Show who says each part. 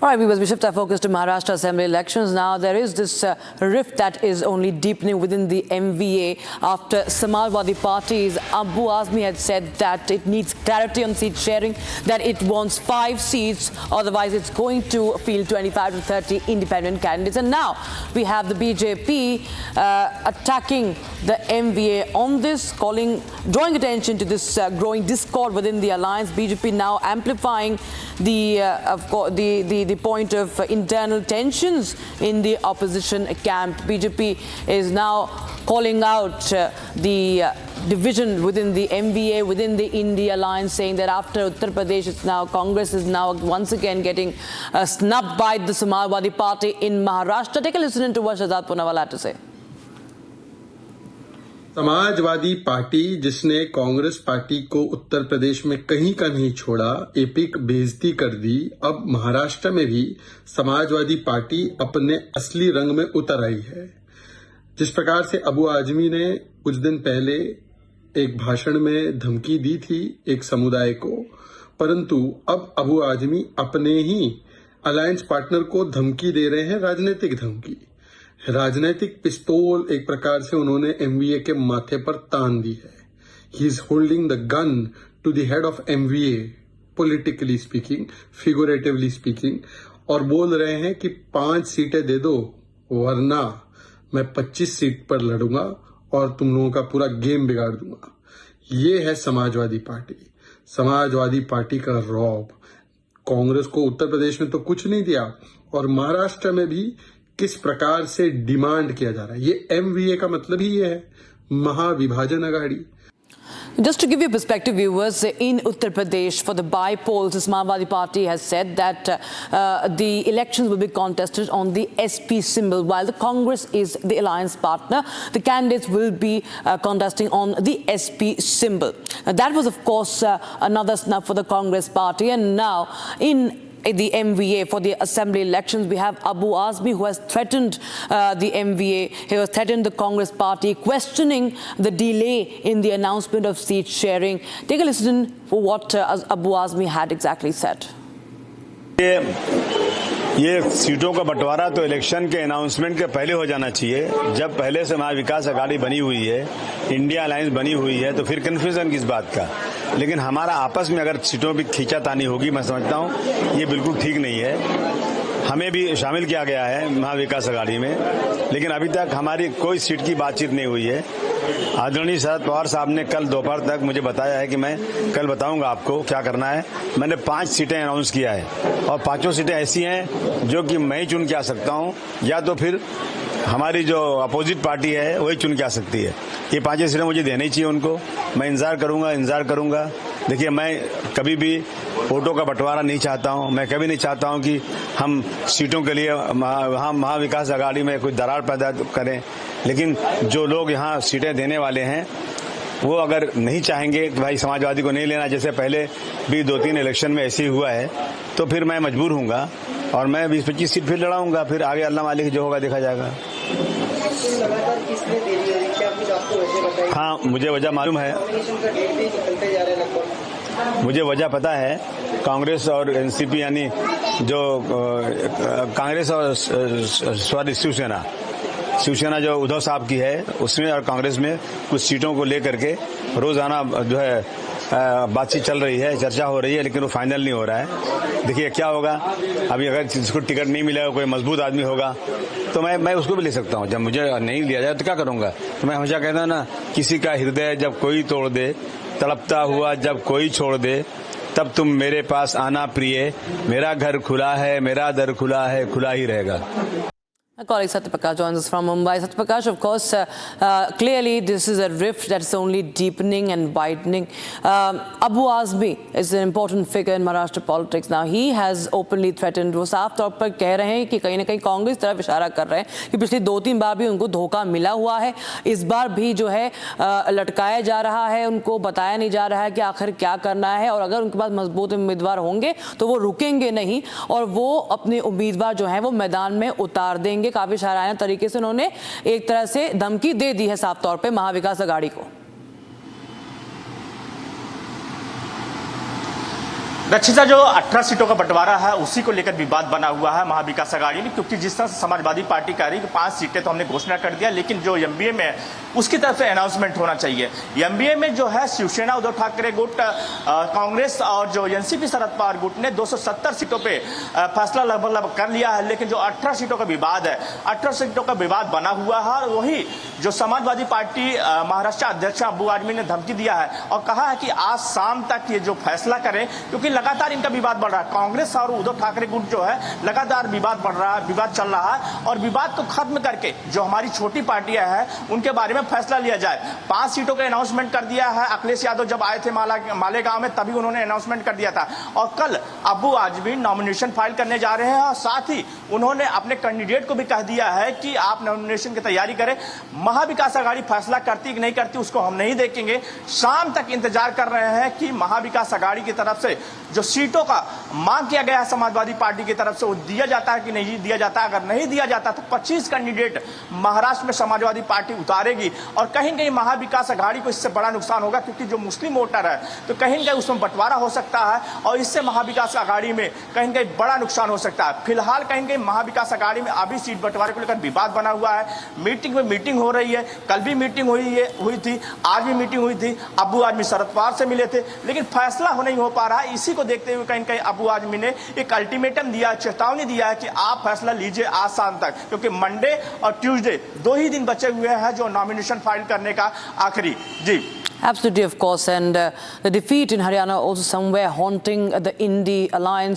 Speaker 1: All right, we shift our focus to Maharashtra Assembly elections. Now, there is this rift that is only deepening within the MVA after Samajwadi Party's Abu Azmi had said that it needs clarity on seat sharing, that it wants 5 seats, otherwise it's going to field 25 to 30 independent candidates. And now we have the BJP attacking the MVA on this, drawing attention to this growing discord within the alliance. BJP now amplifying the point of internal tensions in the opposition camp. BJP is now calling out the division within the MVA, within the India alliance, saying that after Uttar Pradesh, Congress is now once again getting snubbed by the Samajwadi Party in Maharashtra. Take a listen to what Shahzad Poonawalla had to say.
Speaker 2: Samajwadi party जिसने Congress party को उत्तर प्रदेश में कहीं का नहीं छोड़ा, epic बेइज्जती कर दी, अब महाराष्ट्र में भी समाजवादी पार्टी अपने असली रंग में उतर आई है। जिस प्रकार से अबू आजमी ने कुछ दिन पहले एक भाषण में धमकी दी थी एक समुदाय को, परंतु अब अबू आजमी अपने ही अलायंस पार्टनर को धमकी दे रहे हैं, राजनीतिक धमकी। राजनीतिक पिस्तौल एक प्रकार से उन्होंने एमवीए के माथे पर तान दी है। He is holding the gun to the head of MVA, politically speaking, figuratively speaking, और बोल रहे हैं कि 5 सीटें दे दो वरना मैं 25 सीट पर लड़ूंगा और तुम लोगों का पूरा गेम बिगाड़ दूंगा। ये है समाजवादी पार्टी। समाजवादी पार्टी का रौब। कांग्रेस को उत्तर प्रदेश में तो कुछ नहीं दिया, और महाराष्ट्र में भी किस प्रकार से डिमांड किया जा रहा है। ये एमवीए का मतलब ही ये है, महाविभाजन Aghadi.
Speaker 1: Just to give you perspective, viewers, in Uttar Pradesh, for the by-polls, the Samajwadi Party has said that the elections will be contested on the SP symbol, while the Congress is the alliance partner. The candidates will be contesting on the SP symbol. That was, of course, another snub for the Congress party. And now, in the MVA for the assembly elections, we have Abu Azmi, who has threatened the MVA. He has threatened the Congress party, questioning the delay in the announcement of seat sharing. Take a listen for what Abu Azmi had exactly said.
Speaker 3: ये सीटों का बंटवारा तो election के announcement के पहले हो जाना चाहिए। जब पहले से महाविकास अघाड़ी बनी हुई है, इंडिया अलायंस बनी हुई है, तो फिर कन्फ्यूजन किस बात का। लेकिन हमारा आपस में अगर सीटों की खींचातानी होगी, मैं समझता हूँ ये बिल्कुल ठीक नहीं है। हमें भी शामिल किया गया है महाविकास अघाड़ी में, लेकिन अभी तक हमारी कोई सीट की बातचीत नहीं हुई है। आदरणीय शरद पवार साहब ने कल दोपहर तक मुझे बताया है कि मैं कल बताऊंगा आपको क्या करना है। मैंने 5 सीटें अनाउंस किया है, और 5 सीटें ऐसी हैं जो कि मैं ही चुन के आ सकता हूं, या तो फिर हमारी जो अपोजिट पार्टी है वही चुन के आ सकती है। ये 5 सीटें मुझे देनी चाहिए उनको। मैं इंतजार करूंगा। देखिए, मैं कभी भी वोटों का बंटवारा नहीं चाहता हूं। मैं कभी नहीं चाहता हूं कि हम सीटों के लिए वहां महाविकास अघाड़ी में कोई दरार पैदा करें। लेकिन जो लोग यहाँ सीटें देने वाले हैं, वो अगर नहीं चाहेंगे कि भाई समाजवादी को नहीं लेना, जैसे पहले भी 2-3 इलेक्शन में ऐसे ही हुआ है, तो फिर मैं मजबूर हूंगा और मैं 20-25 सीट फिर लड़ाऊंगा। फिर आगे अल्लाह मालिक जो होगा देखा जाएगा। हाँ, मुझे वजह मालूम है, मुझे वजह पता है। कांग्रेस और एनसीपी, यानी जो कांग्रेस और शिवसेना जो उद्धव साहब की है, उसमें और कांग्रेस में कुछ सीटों को लेकर के रोजाना जो है बातचीत चल रही है, चर्चा हो रही है, लेकिन वो फाइनल नहीं हो रहा है। देखिए क्या होगा। अभी अगर जिसको टिकट नहीं मिलेगा, कोई मजबूत आदमी होगा, तो मैं उसको भी ले सकता हूँ। जब मुझे नहीं लिया जाए तो क्या करूंगा। तो मैं हमेशा कहता हूँ ना, किसी का हृदय जब कोई तोड़ दे, तड़पता हुआ जब कोई छोड़ दे, तब तुम मेरे पास आना प्रिय। मेरा घर खुला है, मेरा दर खुला है, खुला ही रहेगा।
Speaker 1: My colleague Satyaprakash joins us from Mumbai. Satyaprakash, of course, clearly this is a rift that's only deepening and widening. Abu Azmi is an important figure in Maharashtra politics now. He has openly threatened, वो साफ तौर पर कह रहे हैं कि कहीं ना कहीं कांग्रेस तरफ इशारा कर रहे हैं कि पिछली 2-3 बार भी उनको धोखा मिला हुआ है। इस बार भी जो है लटकाया जा रहा है, उनको बताया नहीं जा रहा है कि आखिर क्या करना है, और अगर उनके पास मजबूत उम्मीदवार होंगे तो वो रुकेंगे नहीं और वो अपने उम्मीदवार जो है वो मैदान में उतार देंगे। काफी शायराना तरीके से उन्होंने एक तरह से धमकी दे दी है साफ तौर पे महाविकास अघाड़ी को।
Speaker 4: रक्षिता, जो 18 सीटों का बंटवारा है उसी को लेकर विवाद बना हुआ है महाविकास आघाड़ी में, क्योंकि जिस तरह से समाजवादी पार्टी कह रही है कि 5 सीटें तो हमने घोषणा कर दिया, लेकिन जो एमबीए में है उसकी तरफ से अनाउंसमेंट होना चाहिए। एमबीए में जो है शिवसेना उद्धव ठाकरे गुट, कांग्रेस और जो एनसीपी शरद पवार गुट ने 270 सीटों पे फैसला लगभग कर लिया है, लेकिन जो 18 सीटों का विवाद है, 18 सीटों का विवाद बना हुआ है। और वही जो समाजवादी पार्टी महाराष्ट्र अध्यक्ष अबू आजमी ने धमकी दिया है और कहा है कि आज शाम तक ये जो फैसला करें, क्योंकि लगातार इनका विवाद बढ़ रहा है। कांग्रेस और उद्धव ठाकरे गुट जो है लगातार विवाद बढ़ रहा है, विवाद चल रहा है, और विवाद को खत्म करके जो हमारी छोटी पार्टियां हैं उनके बारे में फैसला लिया जाए। 5 सीटों का अनाउंसमेंट कर दिया है। अखिलेश यादव जब आए थे मालेगांव में तभी उन्होंने अनाउंसमेंट कर दिया था, और कल अबू आजमी नॉमिनेशन फाइल करने जा रहे हैं, और साथ ही उन्होंने अपने कैंडिडेट को भी कह दिया है कि आप नॉमिनेशन की तैयारी करें। महाविकास आघाड़ी फैसला करती कि नहीं करती उसको हम नहीं देखेंगे। शाम तक इंतजार कर रहे हैं कि महाविकास आघाड़ी की तरफ से जो सीटों का मांग किया गया है समाजवादी पार्टी की तरफ से वो दिया जाता है कि नहीं दिया जाता। अगर नहीं दिया जाता तो 25 कैंडिडेट महाराष्ट्र में समाजवादी पार्टी उतारेगी, और कहीं न कहीं महाविकास आघाड़ी को इससे बड़ा नुकसान होगा, क्योंकि जो मुस्लिम वोटर है तो कहीं न कहीं उसमें बंटवारा हो सकता है, और इससे महाविकास आघाड़ी में कहीं न कहीं बड़ा नुकसान हो सकता है। फिलहाल कहीं न कहीं महाविकास आघाड़ी में अभी सीट बंटवारे को लेकर विवाद बना हुआ है। मीटिंग में मीटिंग हो रही है, कल भी मीटिंग हुई थी, आज भी मीटिंग हुई थी। अबू आजमी शरद पवार से मिले थे, लेकिन फैसला नहीं हो पा रहा है। इसी को देखते हुए कहीं न कहीं अबू आजमी ने एक अल्टीमेटम दिया, चेतावनी दिया है कि आप फैसला लीजिए आज शाम तक, क्योंकि मंडे और ट्यूसडे 2 ही दिन बचे हुए हैं जो नॉमिनेशन फाइल करने का आखिरी। जी
Speaker 1: Absolutely, of course, and the defeat in Haryana also somewhere haunting the Indy alliance.